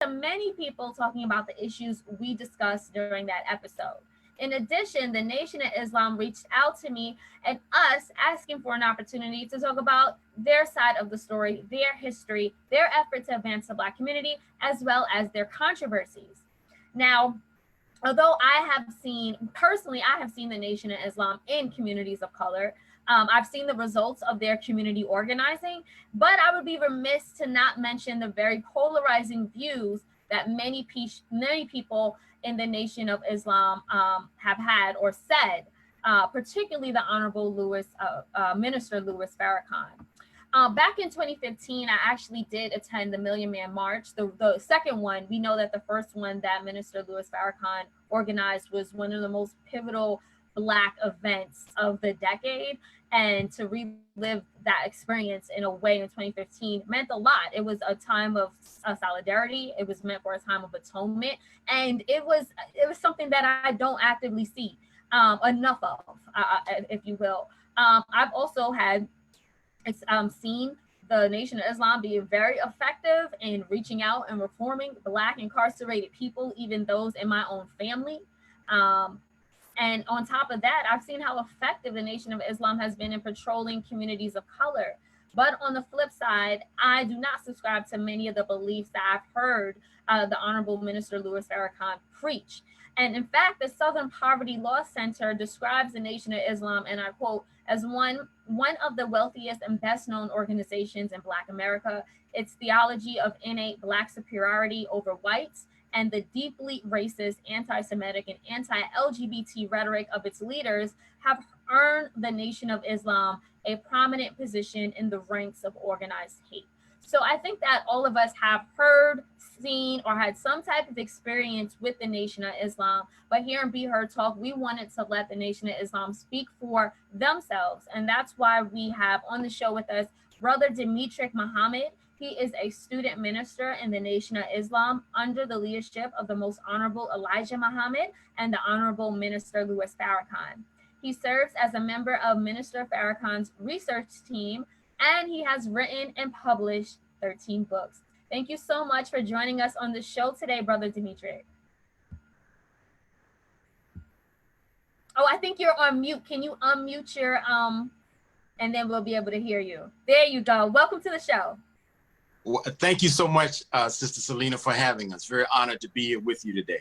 many people talking about the issues we discussed during that episode. In addition, the Nation of Islam reached out to me and us asking for an opportunity to talk about their side of the story, their history, their effort to advance the Black community, as well as their controversies. Now, although I have seen the Nation of Islam in communities of color. I've seen the results of their community organizing, but I would be remiss to not mention the very polarizing views that many people in the Nation of Islam have had or said, particularly the Honorable Minister Louis Farrakhan. Back in 2015, I actually did attend the Million Man March. The second one, we know that the first one that Minister Louis Farrakhan organized was one of the most pivotal Black events of the decade. And to relive that experience in a way in 2015 meant a lot. It was a time of solidarity. It was meant for a time of atonement. And it was something that I don't actively see enough of, if you will. I've also had seen the Nation of Islam being very effective in reaching out and reforming Black incarcerated people, even those in my own family. And on top of that, I've seen how effective the Nation of Islam has been in patrolling communities of color. But on the flip side, I do not subscribe to many of the beliefs that I've heard the Honorable Minister Louis Farrakhan preach. And in fact, the Southern Poverty Law Center describes the Nation of Islam, and I quote, as one of the wealthiest and best known organizations in Black America. Its theology of innate Black superiority over whites and the deeply racist, anti-Semitic, and anti-LGBT rhetoric of its leaders have earned the Nation of Islam a prominent position in the ranks of organized hate. So I think that all of us have heard, seen, or had some type of experience with the Nation of Islam. But here in Be Heard Talk, we wanted to let the Nation of Islam speak for themselves. And that's why we have on the show with us Brother Demetric Muhammad. He is a student minister in the Nation of Islam under the leadership of the Most Honorable Elijah Muhammad and the Honorable Minister Louis Farrakhan. He serves as a member of Minister Farrakhan's research team, and he has written and published 13 books. Thank you so much for joining us on the show today, Brother Demetric. Oh, I think you're on mute. Can you unmute your, and then we'll be able to hear you. There you go. Welcome to the show. Well, thank you so much, Sister Selena, for having us. Very honored to be here with you today.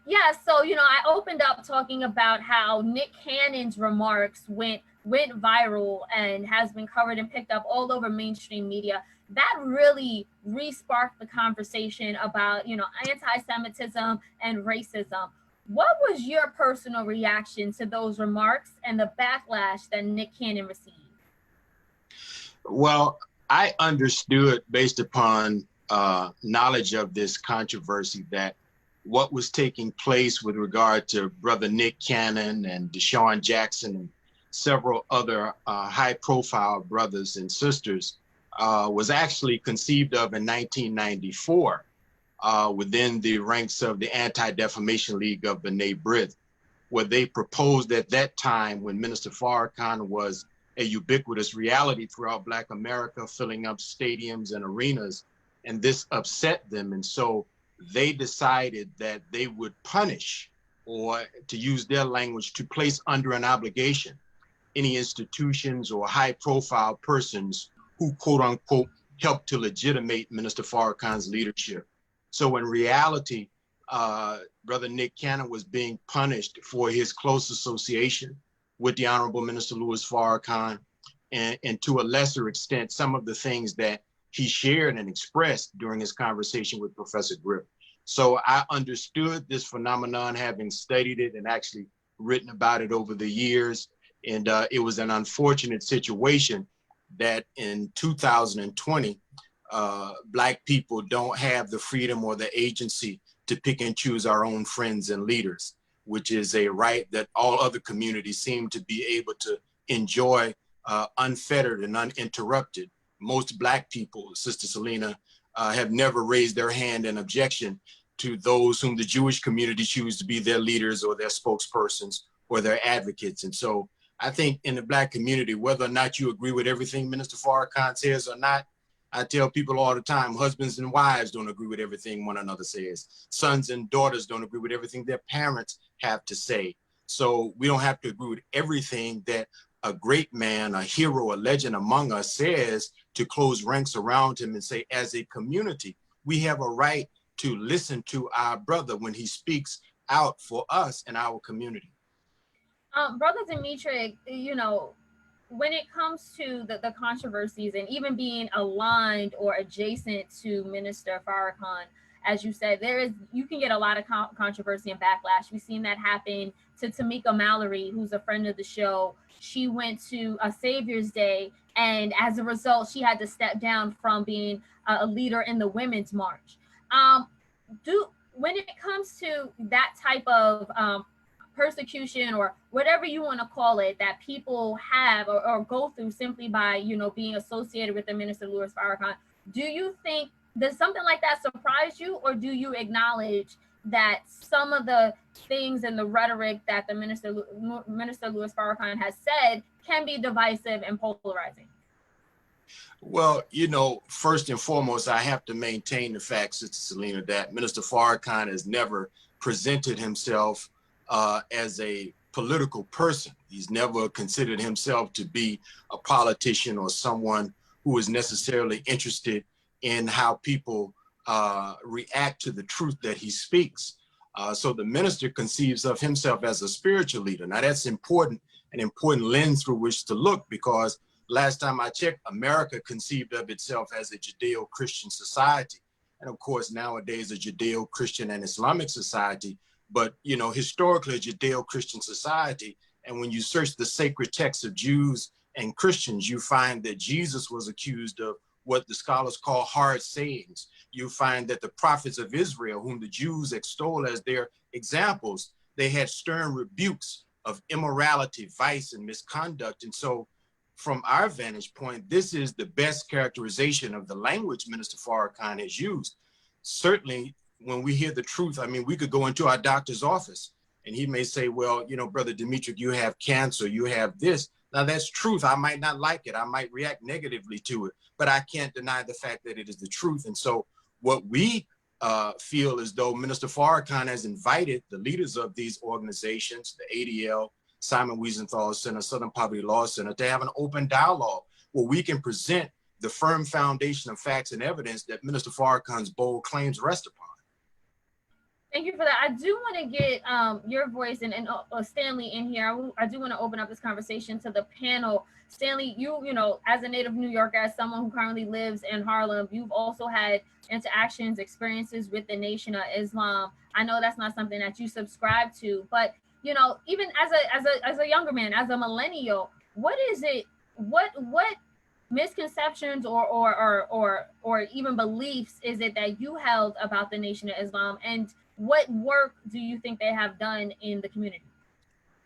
Yeah, so, I opened up talking about how Nick Cannon's remarks went viral and has been covered and picked up all over mainstream media. That really re-sparked the conversation about, anti-Semitism and racism. What was your personal reaction to those remarks and the backlash that Nick Cannon received? Well, I understood based upon knowledge of this controversy that what was taking place with regard to Brother Nick Cannon and Deshaun Jackson and several other high-profile brothers and sisters was actually conceived of in 1994 within the ranks of the Anti-Defamation League of B'nai B'rith, where they proposed at that time, when Minister Farrakhan was a ubiquitous reality throughout Black America, filling up stadiums and arenas, and this upset them. And so they decided that they would punish, or to use their language, to place under an obligation any institutions or high-profile persons who, quote unquote, helped to legitimate Minister Farrakhan's leadership. So in reality, Brother Nick Cannon was being punished for his close association with the Honorable Minister Louis Farrakhan, and to a lesser extent, some of the things that he shared and expressed during his conversation with Professor Griff. So I understood this phenomenon, having studied it and actually written about it over the years. And it was an unfortunate situation that in 2020, Black people don't have the freedom or the agency to pick and choose our own friends and leaders, which is a right that all other communities seem to be able to enjoy unfettered and uninterrupted. Most Black people, Sister Selena, have never raised their hand in objection to those whom the Jewish community choose to be their leaders or their spokespersons or their advocates. And so I think in the Black community, whether or not you agree with everything Minister Farrakhan says or not, I tell people all the time, husbands and wives don't agree with everything one another says. Sons and daughters don't agree with everything their parents have to say. So we don't have to agree with everything that a great man, a hero, a legend among us says to close ranks around him and say, as a community, we have a right to listen to our brother when he speaks out for us and our community. Brother Demetric, when it comes to the controversies and even being aligned or adjacent to Minister Farrakhan, as you said, you can get a lot of controversy and backlash. We've seen that happen to Tamika Mallory, who's a friend of the show. She went to a Savior's Day, and as a result, she had to step down from being a leader in the Women's March. Do When it comes to that type of persecution or whatever you want to call it that people have or go through simply by being associated with the Minister Louis Farrakhan, do you think, does something like that surprise you, or do you acknowledge that some of the things and the rhetoric that the Minister Louis Farrakhan has said can be divisive and polarizing? Well, first and foremost, I have to maintain the fact, Sister Selena, that Minister Farrakhan has never presented himself as a political person. He's never considered himself to be a politician or someone who is necessarily interested in how people react to the truth that he speaks. So the minister conceives of himself as a spiritual leader. Now that's important, an important lens through which to look, because last time I checked, America conceived of itself as a Judeo-Christian society. And of course, nowadays, a Judeo-Christian and Islamic society, but, historically a Judeo-Christian society. And when you search the sacred texts of Jews and Christians, you find that Jesus was accused of what the scholars call hard sayings. You find that the prophets of Israel, whom the Jews extol as their examples, they had stern rebukes of immorality, vice, and misconduct. And so from our vantage point, this is the best characterization of the language Minister Farrakhan has used. Certainly, when we hear the truth, I mean, we could go into our doctor's office and he may say, well, Brother Demetric, you have cancer, you have this. Now that's truth. I might not like it. I might react negatively to it, but I can't deny the fact that it is the truth. And so what we feel as though Minister Farrakhan has invited the leaders of these organizations, the ADL, Simon Wiesenthal Center, Southern Poverty Law Center, to have an open dialogue where we can present the firm foundation of facts and evidence that Minister Farrakhan's bold claims rest upon. Thank you for that. I do want to get your voice and Stanley in here. I do want to open up this conversation to the panel. Stanley, you as a native New Yorker, as someone who currently lives in Harlem, you've also had interactions, experiences with the Nation of Islam. I know that's not something that you subscribe to, but even as a younger man, as a millennial, what is it? What misconceptions or even beliefs is it that you held about the Nation of Islam, and what work do you think they have done in the community?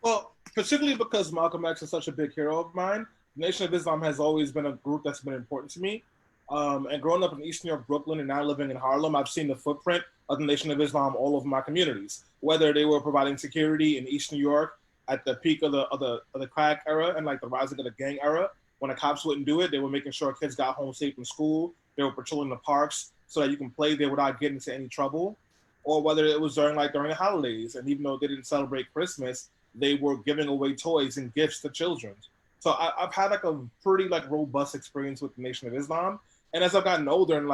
Well, particularly because Malcolm X is such a big hero of mine, the Nation of Islam has always been a group that's been important to me. And growing up in East New York, Brooklyn, and now living in Harlem, I've seen the footprint of the Nation of Islam all over my communities. Whether they were providing security in East New York at the peak of the crack era and like the rising of the gang era, when the cops wouldn't do it, they were making sure kids got home safe from school. They were patrolling the parks so that you can play there without getting into any trouble. Or whether it was during the holidays, and even though they didn't celebrate Christmas, they were giving away toys and gifts to children. So I've had a pretty robust experience with the Nation of Islam. And as I've gotten older and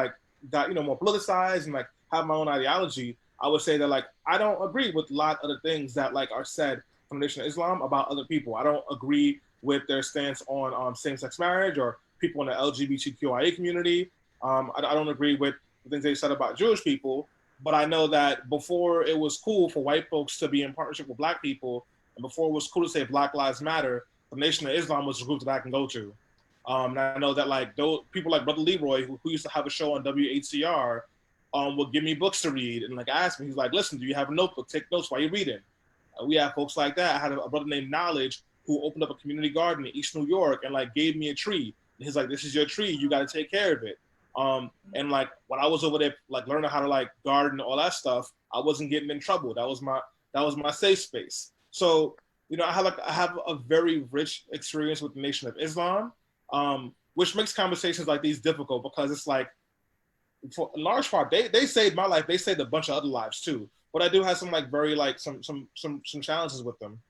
got more politicized and have my own ideology, I would say that I don't agree with a lot of the things that are said from the Nation of Islam about other people. I don't agree with their stance on same-sex marriage or people in the LGBTQIA community. I don't agree with the things they said about Jewish people, but I know that before it was cool for white folks to be in partnership with black people, and before it was cool to say Black Lives Matter, the Nation of Islam was a group that I can go to. And I know that those people like Brother Leroy, who used to have a show on WHCR, would give me books to read and ask me, he's like, listen, do you have a notebook? Take notes while you're reading. We have folks like that. I had a brother named Knowledge who opened up a community garden in East New York and gave me a tree. And he's like, this is your tree. You got to take care of it. And when I was over there, learning how to garden and all that stuff, I wasn't getting in trouble. That was my safe space. So, I have a very rich experience with the Nation of Islam. which makes conversations like these difficult because it's like, for a large part, they saved my life. They saved a bunch of other lives too. But I do have some like very like some challenges with them.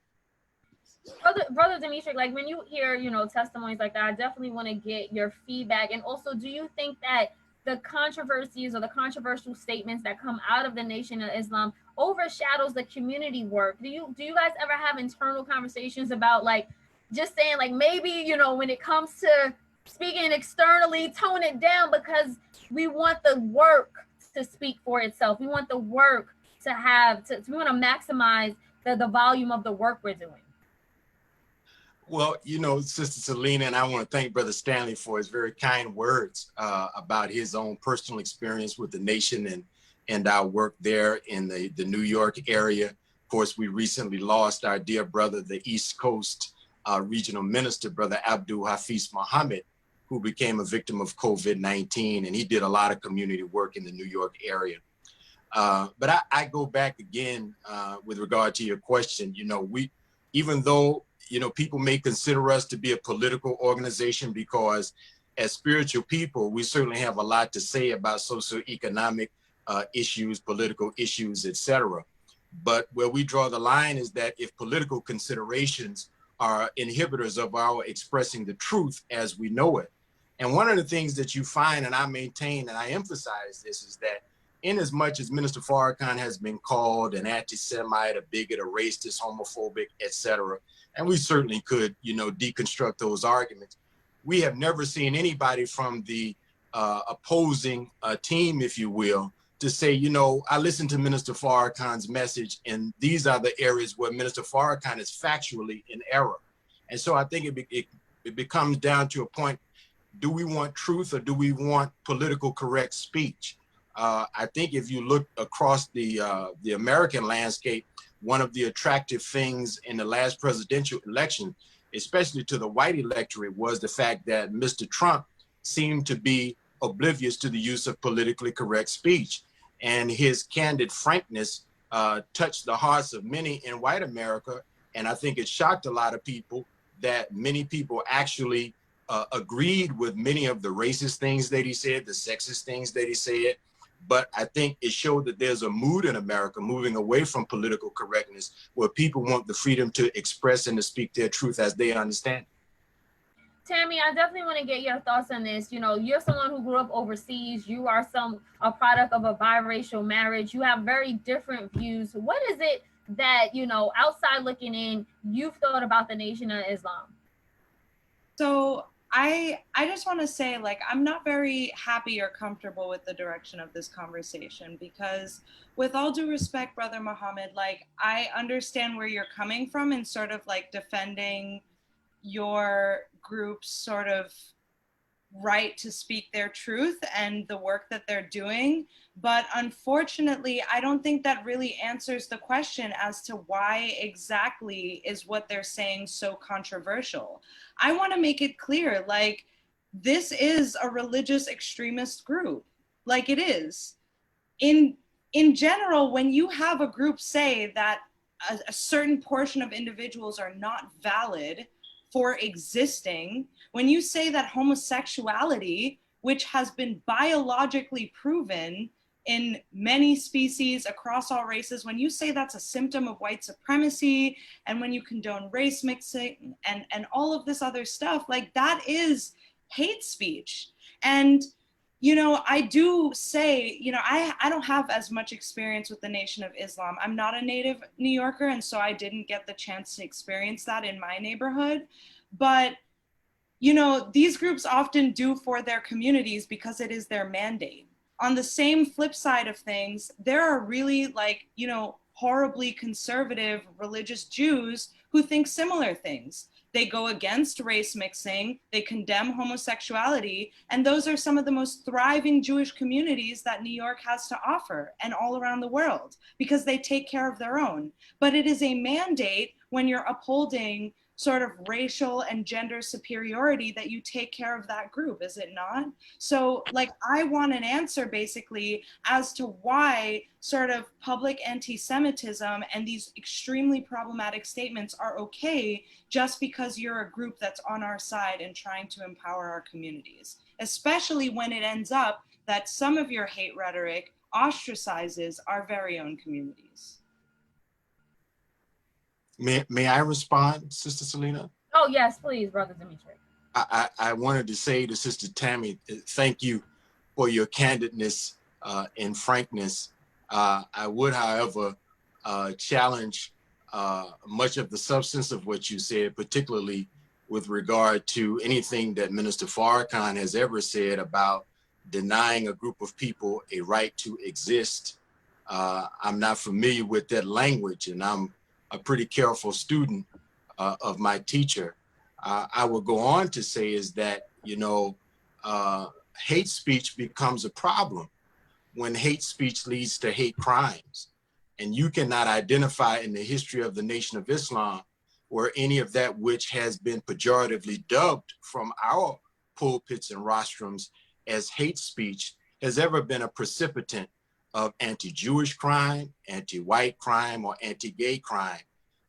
Brother Demetric, like when you hear, testimonies like that, I definitely want to get your feedback. And also, do you think that the controversies or the controversial statements that come out of the Nation of Islam overshadows the community work? Do you guys ever have internal conversations about like just saying like maybe, when it comes to speaking externally, tone it down because we want the work to speak for itself. We want the work to we want to maximize the volume of the work we're doing. Well, Sister Selena, and I want to thank Brother Stanley for his very kind words about his own personal experience with the nation and our work there in the New York area. Of course, we recently lost our dear brother, the East Coast Regional Minister, Brother Abdul Hafiz Muhammad, who became a victim of COVID-19, and he did a lot of community work in the New York area. But I go back again with regard to your question. Even though people may consider us to be a political organization, because as spiritual people, we certainly have a lot to say about socioeconomic issues, political issues, etc. But where we draw the line is that if political considerations are inhibitors of our expressing the truth as we know it. And one of the things that you find, and I maintain and I emphasize this, is that in as much as Minister Farrakhan has been called an anti-Semite, a bigot, a racist, homophobic, etc., and we certainly could, deconstruct those arguments, we have never seen anybody from the opposing team, if you will, to say, I listened to Minister Farrakhan's message, and these are the areas where Minister Farrakhan is factually in error. And so I think it becomes down to a point, do we want truth or do we want political correct speech? I think if you look across the American landscape, one of the attractive things in the last presidential election, especially to the white electorate, was the fact that Mr. Trump seemed to be oblivious to the use of politically correct speech. And his candid frankness touched the hearts of many in white America. And I think it shocked a lot of people that many people actually agreed with many of the racist things that he said, the sexist things that he said. But I think it showed that there's a mood in America moving away from political correctness, where people want the freedom to express and to speak their truth as they understand it. Tammy, I definitely want to get your thoughts on this. You're someone who grew up overseas. You are a product of a biracial marriage. You have very different views. What is it that, outside looking in, you've thought about the Nation of Islam? So I just want to say, like, I'm not very happy or comfortable with the direction of this conversation, because with all due respect, Brother Muhammad, like, I understand where you're coming from and sort of like defending your group's sort of right to speak their truth and the work that they're doing. But unfortunately, I don't think that really answers the question as to why exactly is what they're saying so controversial. I want to make it clear, like, this is a religious extremist group. Like, it is. In general, when you have a group say that a certain portion of individuals are not valid for existing, when you say that homosexuality, which has been biologically proven in many species across all races, when you say that's a symptom of white supremacy, and when you condone race mixing and all of this other stuff, like, that is hate speech. And I do say, I don't have as much experience with the Nation of Islam. I'm not a native New Yorker, and so I didn't get the chance to experience that in my neighborhood. But, these groups often do for their communities because it is their mandate. On the same flip side of things, there are really, like, horribly conservative religious Jews who think similar things. They go against race mixing, they condemn homosexuality, and those are some of the most thriving Jewish communities that New York has to offer, and all around the world, because they take care of their own. But it is a mandate when you're upholding sort of racial and gender superiority that you take care of that group, is it not? So like, I want an answer basically as to why sort of public anti-Semitism and these extremely problematic statements are okay just because you're a group that's on our side and trying to empower our communities, especially when it ends up that some of your hate rhetoric ostracizes our very own communities. May I respond, Sister Selena? Oh, yes, please, Brother Demetric. I wanted to say to Sister Tammy, thank you for your candidness and frankness. I would, however, challenge much of the substance of what you said, particularly with regard to anything that Minister Farrakhan has ever said about denying a group of people a right to exist. I'm not familiar with that language, and I'm a pretty careful student of my teacher. I will go on to say is that, you know, hate speech becomes a problem when hate speech leads to hate crimes. And you cannot identify in the history of the Nation of Islam where any of that which has been pejoratively dubbed from our pulpits and rostrums as hate speech has ever been a precipitant of anti-Jewish crime, anti-white crime, or anti-gay crime.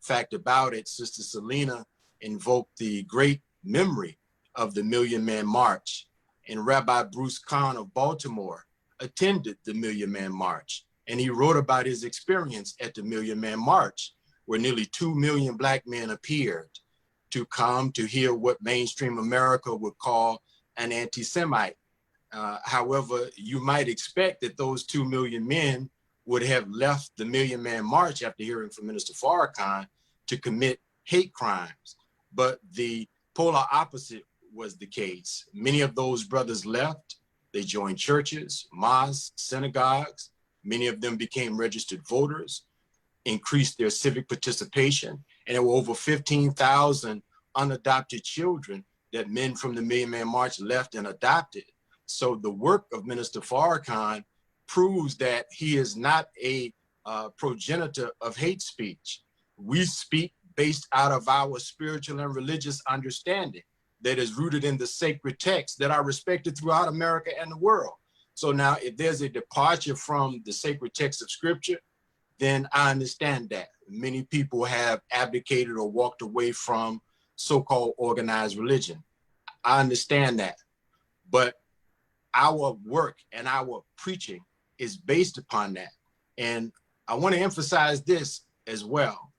Fact about it, Sister Selena invoked the great memory of the Million Man March, and Rabbi Bruce Kahn of Baltimore attended the Million Man March, and he wrote about his experience at the Million Man March, where nearly 2 million Black men appeared to come to hear what mainstream America would call an anti-Semite. However, you might expect that those 2 million men would have left the Million Man March after hearing from Minister Farrakhan to commit hate crimes. But the polar opposite was the case. Many of those brothers left. They joined churches, mosques, synagogues. Many of them became registered voters, increased their civic participation, and there were over 15,000 unadopted children that men from the Million Man March left and adopted. So the work of Minister Farrakhan proves that he is not a progenitor of hate speech. We speak based out of our spiritual and religious understanding that is rooted in the sacred texts that are respected throughout America and the world. So now if there's a departure from the sacred text of scripture, then I understand that. Many people have abdicated or walked away from so-called organized religion. I understand that. But our work and our preaching is based upon that. And I want to emphasize this as well.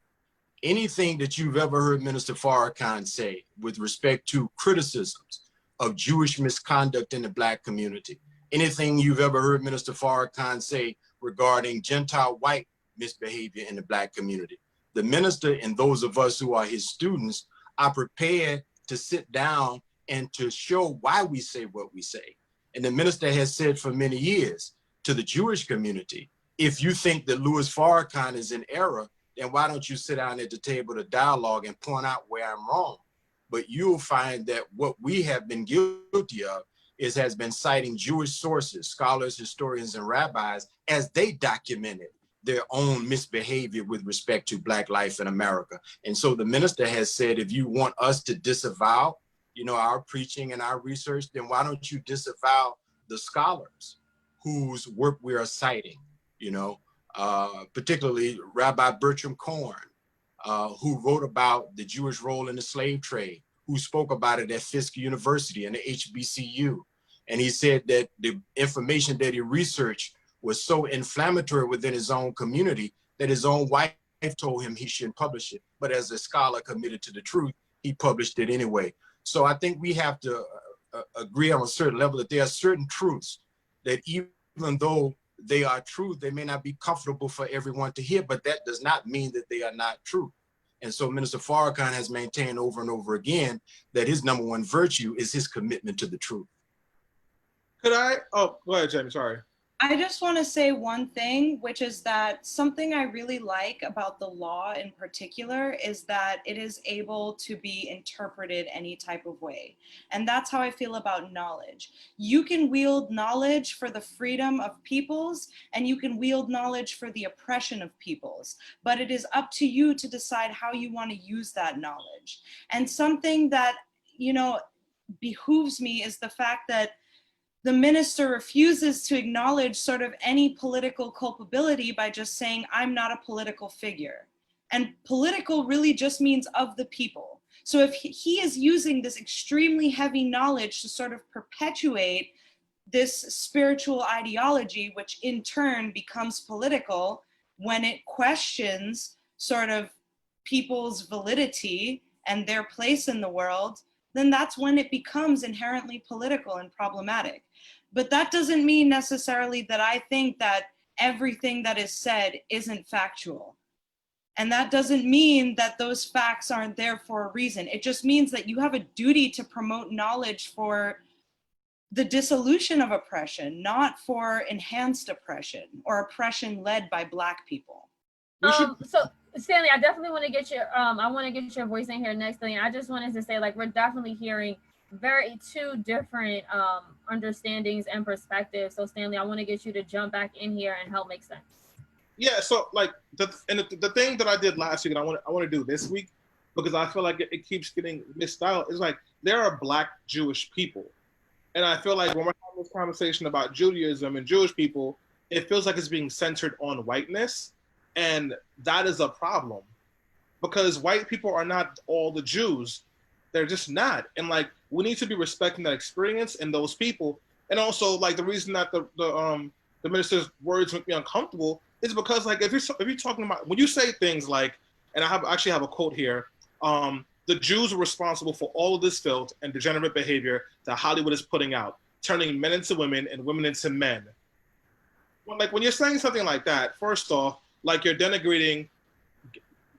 Anything that you've ever heard Minister Farrakhan say with respect to criticisms of Jewish misconduct in the Black community, anything you've ever heard Minister Farrakhan say regarding Gentile white misbehavior in the Black community, the minister and those of us who are his students are prepared to sit down and to show why we say what we say. And the minister has said for many years to the Jewish community, if you think that Louis Farrakhan is in error, then why don't you sit down at the table to dialogue and point out where I'm wrong? But you'll find that what we have been guilty of has been citing Jewish sources, scholars, historians, and rabbis as they documented their own misbehavior with respect to Black life in America. And so the minister has said, if you want us to disavow, you know, our preaching and our research, then why don't you disavow the scholars whose work we are citing, you know, particularly Rabbi Bertram Korn, who wrote about the Jewish role in the slave trade, who spoke about it at Fisk University and the HBCU. And he said that the information that he researched was so inflammatory within his own community that his own wife told him he shouldn't publish it. But as a scholar committed to the truth, he published it anyway. So I think we have to agree on a certain level that there are certain truths that even though they are true, they may not be comfortable for everyone to hear, but that does not mean that they are not true. And so Minister Farrakhan has maintained over and over again that his number one virtue is his commitment to the truth. Could I, oh, go ahead, Jamie, sorry. I just want to say one thing, which is that something I really like about the law in particular is that it is able to be interpreted any type of way. And that's how I feel about knowledge. You can wield knowledge for the freedom of peoples, and you can wield knowledge for the oppression of peoples. But it is up to you to decide how you want to use that knowledge. And something that, you know, behooves me is the fact that the minister refuses to acknowledge sort of any political culpability by just saying, I'm not a political figure. And political really just means of the people. So if he is using this extremely heavy knowledge to sort of perpetuate this spiritual ideology, which in turn becomes political when it questions sort of people's validity and their place in the world, then that's when it becomes inherently political and problematic. But that doesn't mean necessarily that I think that everything that is said isn't factual. And that doesn't mean that those facts aren't there for a reason. It just means that you have a duty to promote knowledge for the dissolution of oppression, not for enhanced oppression or oppression led by Black people. So Stanley, I definitely want to get your I want to get your voice in here next thing. I just wanted to say, like, we're definitely hearing two different understandings and perspectives. So Stanley, I want to get you to jump back in here and help make sense. Yeah, so like the thing that I did last week and I want to do this week, because I feel like it keeps getting missed out, is like there are Black Jewish people. And I feel like when we're having this conversation about Judaism and Jewish people, it feels like it's being centered on whiteness. And that is a problem, because white people are not all the Jews. They're just not. And like, we need to be respecting that experience and those people. And also, like, the reason that the minister's words make me uncomfortable is because, like, if you're talking about, when you say things like, and I actually have a quote here, the Jews are responsible for all of this filth and degenerate behavior that Hollywood is putting out, turning men into women and women into men. When you're saying something like that, first off, like, you're denigrating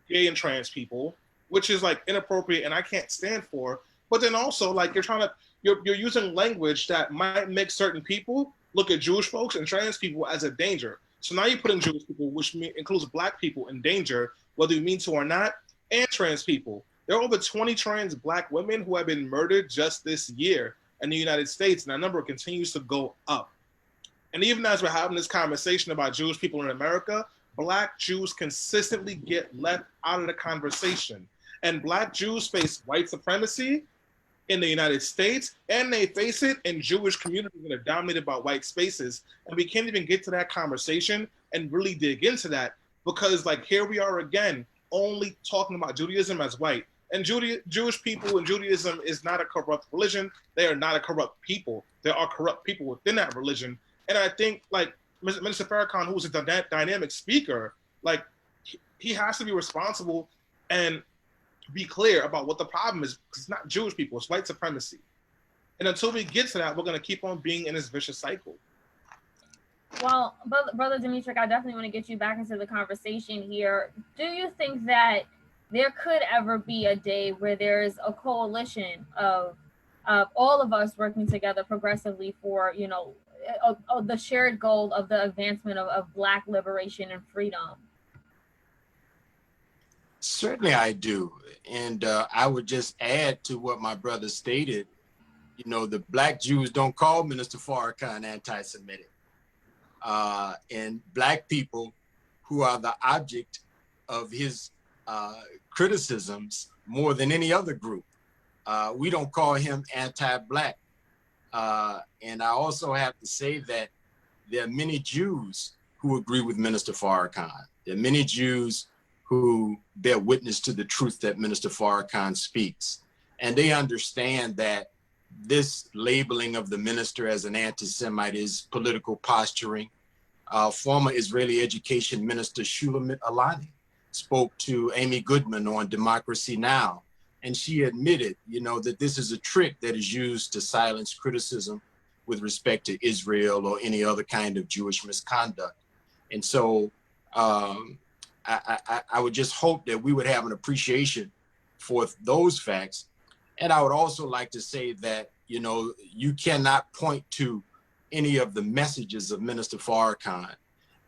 gay and trans people, which is like inappropriate and I can't stand for. But then also, like, you're using language that might make certain people look at Jewish folks and trans people as a danger. So now you're putting Jewish people, which includes Black people, in danger, whether you mean to or not, and trans people. There are over 20 trans Black women who have been murdered just this year in the United States, and that number continues to go up. And even as we're having this conversation about Jewish people in America, Black Jews consistently get left out of the conversation. And Black Jews face white supremacy in the United States, and they face it in Jewish communities that are dominated by white spaces. And we can't even get to that conversation and really dig into that, because, like, here we are again, only talking about Judaism as white. And Jewish people and Judaism is not a corrupt religion. They are not a corrupt people. There are corrupt people within that religion. And I think, like, Minister Farrakhan, who was a dynamic speaker, like, he has to be responsible and be clear about what the problem is, because it's not Jewish people, it's white supremacy. And until we get to that, we're going to keep on being in this vicious cycle. Well, Brother Demetric, I definitely want to get you back into the conversation here. Do you think that there could ever be a day where there's a coalition of all of us working together progressively for, you know, the shared goal of the advancement of Black liberation and freedom? Certainly I do. And I would just add to what my brother stated. You know, the Black Jews don't call Minister Farrakhan anti-Semitic. And Black people who are the object of his criticisms more than any other group, we don't call him anti-Black. And I also have to say that there are many Jews who agree with Minister Farrakhan. There are many Jews who bear witness to the truth that Minister Farrakhan speaks. And they understand that this labeling of the minister as an anti-Semite is political posturing. Former Israeli Education Minister Shulamit Alani spoke to Amy Goodman on Democracy Now! And she admitted, you know, that this is a trick that is used to silence criticism with respect to Israel or any other kind of Jewish misconduct. And so I would just hope that we would have an appreciation for those facts. And I would also like to say that, you know, you cannot point to any of the messages of Minister Farrakhan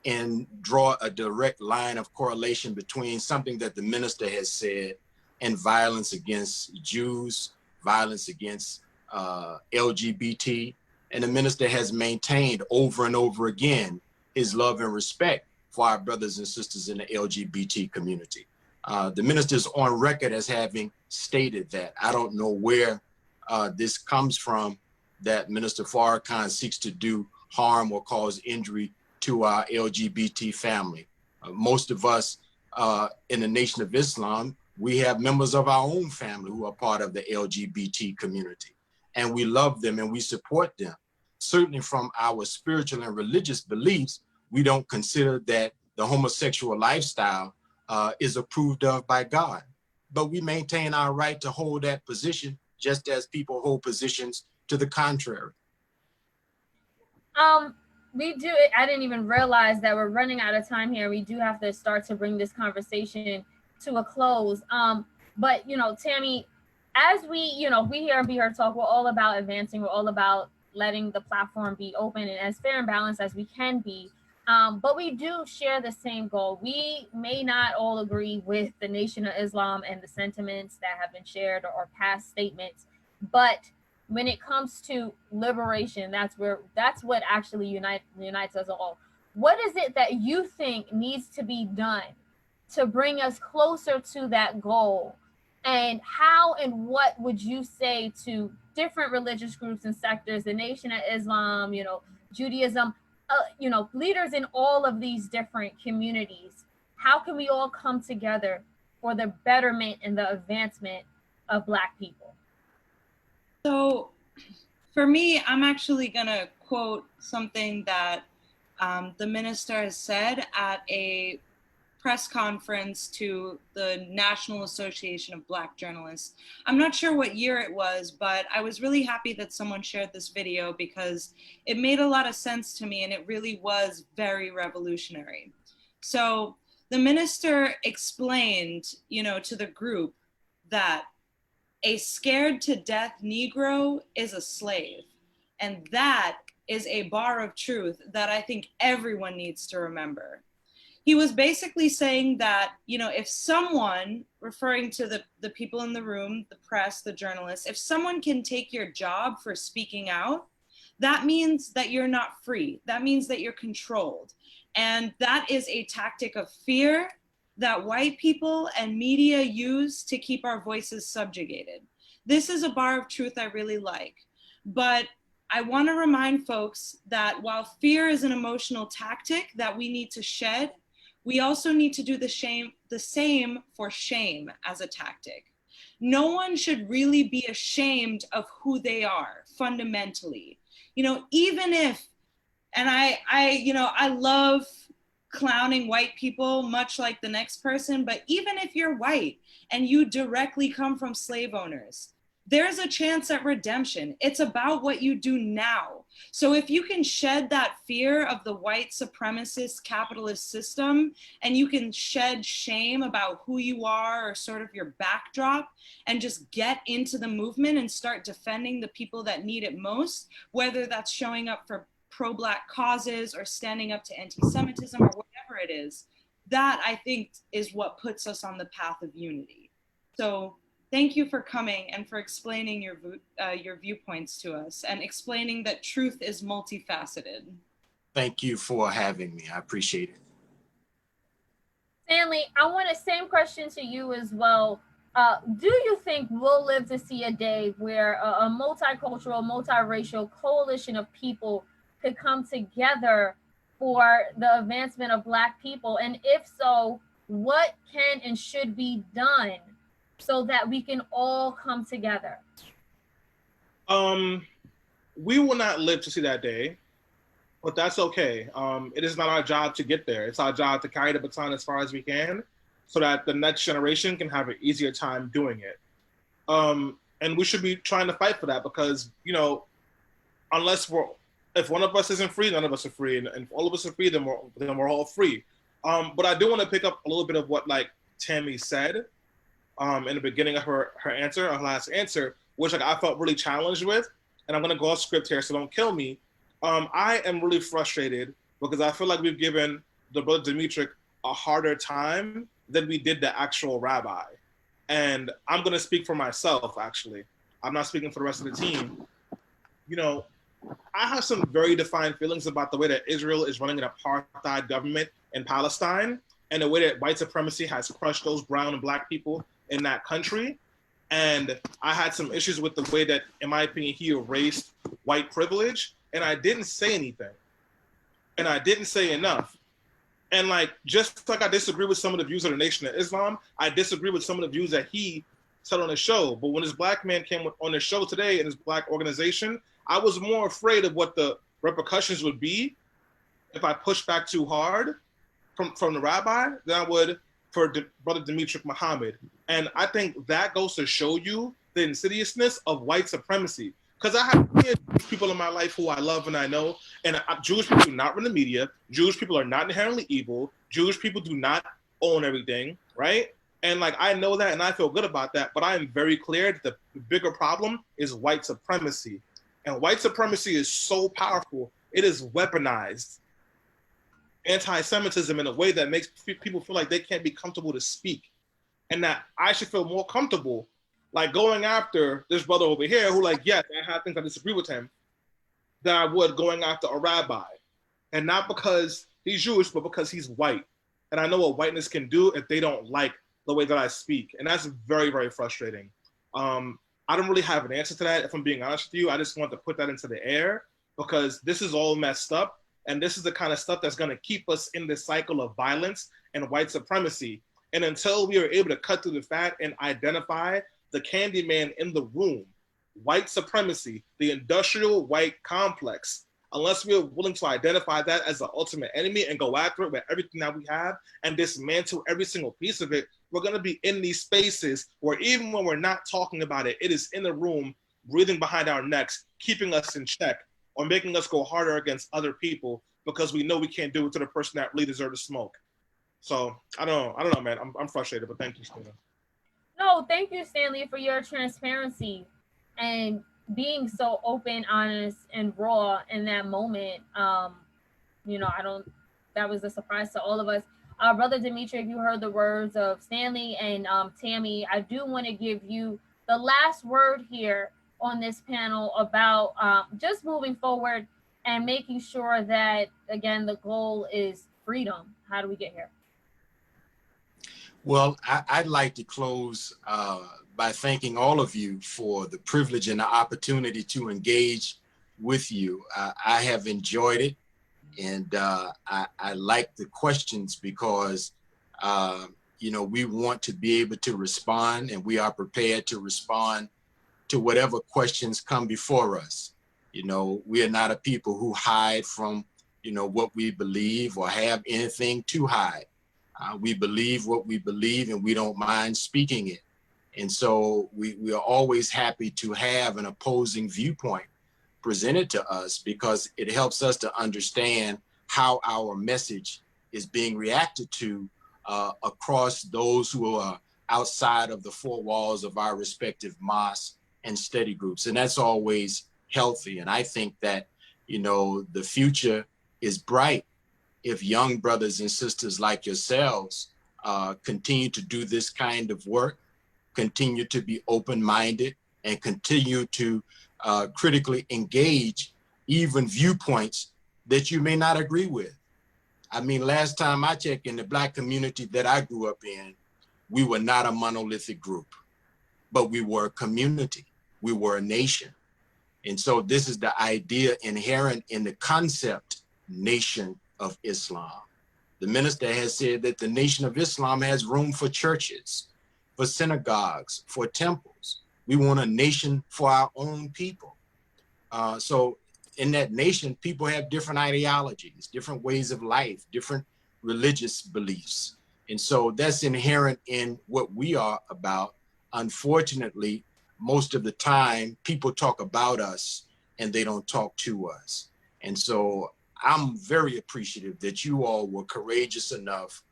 and draw a direct line of correlation between something that the minister has said and violence against Jews, violence against LGBT. And the minister has maintained over and over again his love and respect for our brothers and sisters in the LGBT community. The minister is on record as having stated that. I don't know where this comes from, that Minister Farrakhan seeks to do harm or cause injury to our LGBT family. Most of us in the Nation of Islam, we have members of our own family who are part of the LGBT community, and we love them and we support them. Certainly from our spiritual and religious beliefs, we don't consider that the homosexual lifestyle is approved of by God, but we maintain our right to hold that position just as people hold positions to the contrary. We do. I didn't even realize that we're running out of time here. We do have to start to bring this conversation to a close. But you know, Tammy, as we here at Be Heard Talk, we're all about advancing. We're all about letting the platform be open and as fair and balanced as we can be. But we do share the same goal. We may not all agree with the Nation of Islam and the sentiments that have been shared or past statements, but when it comes to liberation, that's what actually unites us all. What is it that you think needs to be done to bring us closer to that goal? And how and what would you say to different religious groups and sectors, the Nation of Islam, Judaism, leaders in all of these different communities? How can we all come together for the betterment and the advancement of Black people? So for me, I'm actually going to quote something that the minister has said at a press conference to the National Association of Black Journalists. I'm not sure what year it was, but I was really happy that someone shared this video because it made a lot of sense to me and it really was very revolutionary. So the minister explained, to the group that a scared to death Negro is a slave. And that is a bar of truth that I think everyone needs to remember. He was basically saying that, if someone, referring to the people in the room, the press, the journalists, if someone can take your job for speaking out, that means that you're not free. That means that you're controlled. And that is a tactic of fear that white people and media use to keep our voices subjugated. This is a bar of truth I really like. But I want to remind folks that while fear is an emotional tactic that we need to shed, we also need to do the same for shame as a tactic. No one should really be ashamed of who they are fundamentally. Even if, and I love clowning white people much like the next person, but even if you're white and you directly come from slave owners, there's a chance at redemption. It's about what you do now. So if you can shed that fear of the white supremacist capitalist system, and you can shed shame about who you are or sort of your backdrop, and just get into the movement and start defending the people that need it most, whether that's showing up for pro-Black causes or standing up to anti-Semitism or whatever it is, that I think is what puts us on the path of unity. So thank you for coming and for explaining your viewpoints to us and explaining that truth is multifaceted. Thank you for having me. I appreciate it. Stanley, I want the same question to you as well. Do you think we'll live to see a day where a multicultural, multiracial coalition of people could come together for the advancement of Black people? And if so, what can and should be done so that we can all come together? We will not live to see that day, but that's okay. It is not our job to get there. It's our job to carry the baton as far as we can so that the next generation can have an easier time doing it. And we should be trying to fight for that because, if one of us isn't free, none of us are free. And if all of us are free, then we're all free. But I do want to pick up a little bit of what Tammy said in the beginning of her last answer, which I felt really challenged with. And I'm going to go off script here, so don't kill me. I am really frustrated because I feel like we've given the brother Demetric a harder time than we did the actual rabbi. And I'm going to speak for myself, actually. I'm not speaking for the rest of the team. You know, I have some very defined feelings about the way that Israel is running an apartheid government in Palestine and the way that white supremacy has crushed those brown and black people in that country. And I had some issues with the way that, in my opinion, he erased white privilege. And I didn't say anything. And I didn't say enough. And like, just like I disagree with some of the views of the Nation of Islam, I disagree with some of the views that he said on the show. But when this black man came on the show today in his black organization, I was more afraid of what the repercussions would be if I pushed back too hard from the rabbi than I would for brother Demetric Muhammad. And I think that goes to show you the insidiousness of white supremacy. Because I have people in my life who I love and I know, and Jewish people do not run the media. Jewish people are not inherently evil. Jewish people do not own everything, right? And like, I know that and I feel good about that, but I am very clear that the bigger problem is white supremacy. And white supremacy is so powerful, it is weaponized anti-Semitism in a way that makes people feel like they can't be comfortable to speak. And that I should feel more comfortable like going after this brother over here who like, yes, I have things I disagree with him, than I would going after a rabbi. And not because he's Jewish, but because he's white. And I know what whiteness can do if they don't like the way that I speak. And that's very, very frustrating. I don't really have an answer to that, if I'm being honest with you. I just want to put that into the air because this is all messed up. And this is the kind of stuff that's going to keep us in this cycle of violence and white supremacy. And until we are able to cut through the fat and identify the Candyman in the room, white supremacy, the industrial white complex, unless we're willing to identify that as the ultimate enemy and go after it with everything that we have and dismantle every single piece of it, we're going to be in these spaces where even when we're not talking about it, it is in the room, breathing behind our necks, keeping us in check or making us go harder against other people because we know we can't do it to the person that really deserves to smoke. So I don't know, man. I'm frustrated, but thank you, Stina. No, thank you, Stanley, for your transparency and being so open, honest, and raw in that moment. That was a surprise to all of us. Brother Demetric, you heard the words of Stanley and Tammy. I do want to give you the last word here on this panel about just moving forward and making sure that, again, the goal is freedom. How do we get here? Well, I'd like to close by thanking all of you for the privilege and the opportunity to engage with you. I have enjoyed it, and I like the questions because, we want to be able to respond, and we are prepared to respond to whatever questions come before us. We are not a people who hide from, what we believe or have anything to hide. We believe what we believe and we don't mind speaking it. And so we are always happy to have an opposing viewpoint presented to us because it helps us to understand how our message is being reacted to across those who are outside of the four walls of our respective mosques and study groups. And that's always healthy. And I think that, the future is bright if young brothers and sisters like yourselves continue to do this kind of work, continue to be open-minded, and continue to critically engage even viewpoints that you may not agree with. I mean, last time I checked, in the Black community that I grew up in, we were not a monolithic group, but we were a community. We were a nation. And so this is the idea inherent in the concept Nation of Islam. The minister has said that the Nation of Islam has room for churches, for synagogues, for temples. We want a nation for our own people. So in that nation, people have different ideologies, different ways of life, different religious beliefs. And so that's inherent in what we are about. Unfortunately, most of the time, people talk about us and they don't talk to us. And so I'm very appreciative that you all were courageous enough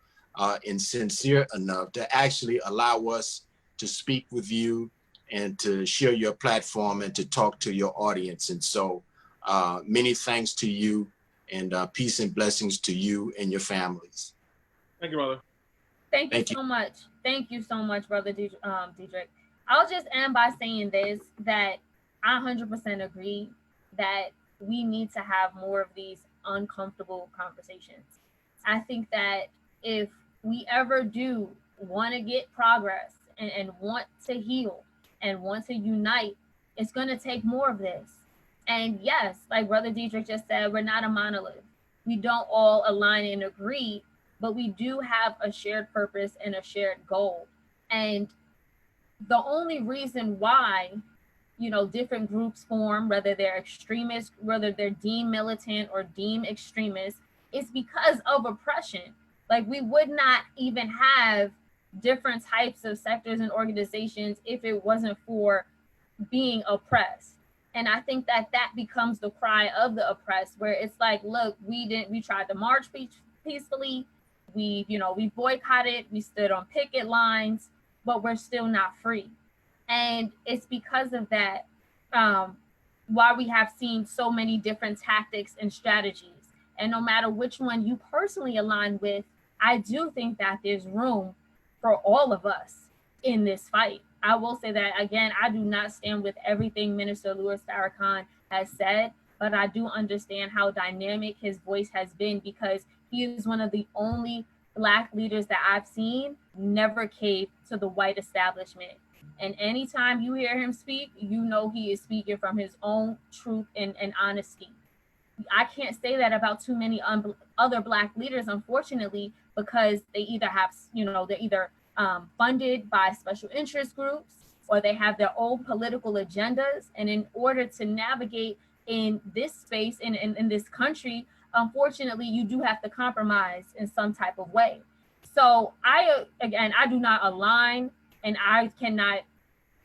and sincere enough to actually allow us to speak with you and to share your platform and to talk to your audience. And so Many thanks to you, and peace and blessings to you and your families. Thank you, brother. Thank you so much. Thank you so much, Brother Demetric. I'll just end by saying this, that I 100% agree that we need to have more of these uncomfortable conversations. I think that if we ever do want to get progress and want to heal and want to unite, it's going to take more of this. And yes, like Brother Demetric just said, we're not a monolith. We don't all align and agree, but we do have a shared purpose and a shared goal. And the only reason why, different groups form, whether they're extremists, whether they're deemed militant or deemed extremists, is because of oppression. Like, we would not even have different types of sectors and organizations if it wasn't for being oppressed. And I think that becomes the cry of the oppressed, where it's like, look, we tried to march peacefully. We boycotted, we stood on picket lines, but we're still not free. And it's because of that why we have seen so many different tactics and strategies. And no matter which one you personally align with, I do think that there's room for all of us in this fight. I will say that again, I do not stand with everything Minister Louis Farrakhan has said, but I do understand how dynamic his voice has been, because he is one of the only Black leaders that I've seen never cave to the white establishment. And anytime you hear him speak, you know he is speaking from his own truth and honesty. I can't say that about too many other Black leaders, unfortunately, because they either have, they're either funded by special interest groups, or they have their own political agendas. And in order to navigate in this space, in this country, unfortunately, you do have to compromise in some type of way. So I do not align, and I cannot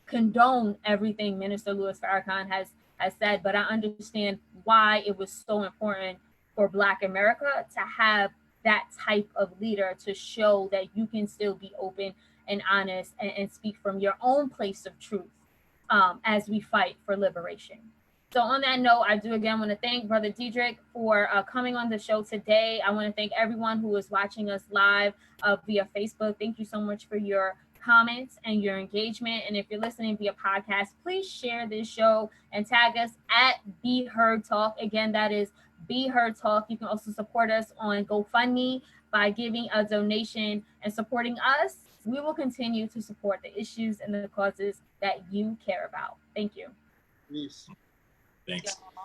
condone everything Minister Louis Farrakhan has said, but I understand why it was so important for Black America to have that type of leader, to show that you can still be open and honest and speak from your own place of truth as we fight for liberation. So on that note, I do again want to thank Brother Demetric for coming on the show today. I want to thank everyone who is watching us live via Facebook. Thank you so much for your comments and your engagement. And if you're listening via podcast, please share this show and tag us at Be Heard Talk. Again, that is Be Heard Talk. You can also support us on GoFundMe by giving a donation and supporting us. We will continue to support the issues and the causes that you care about. Thank you. Peace. Thanks. Yeah.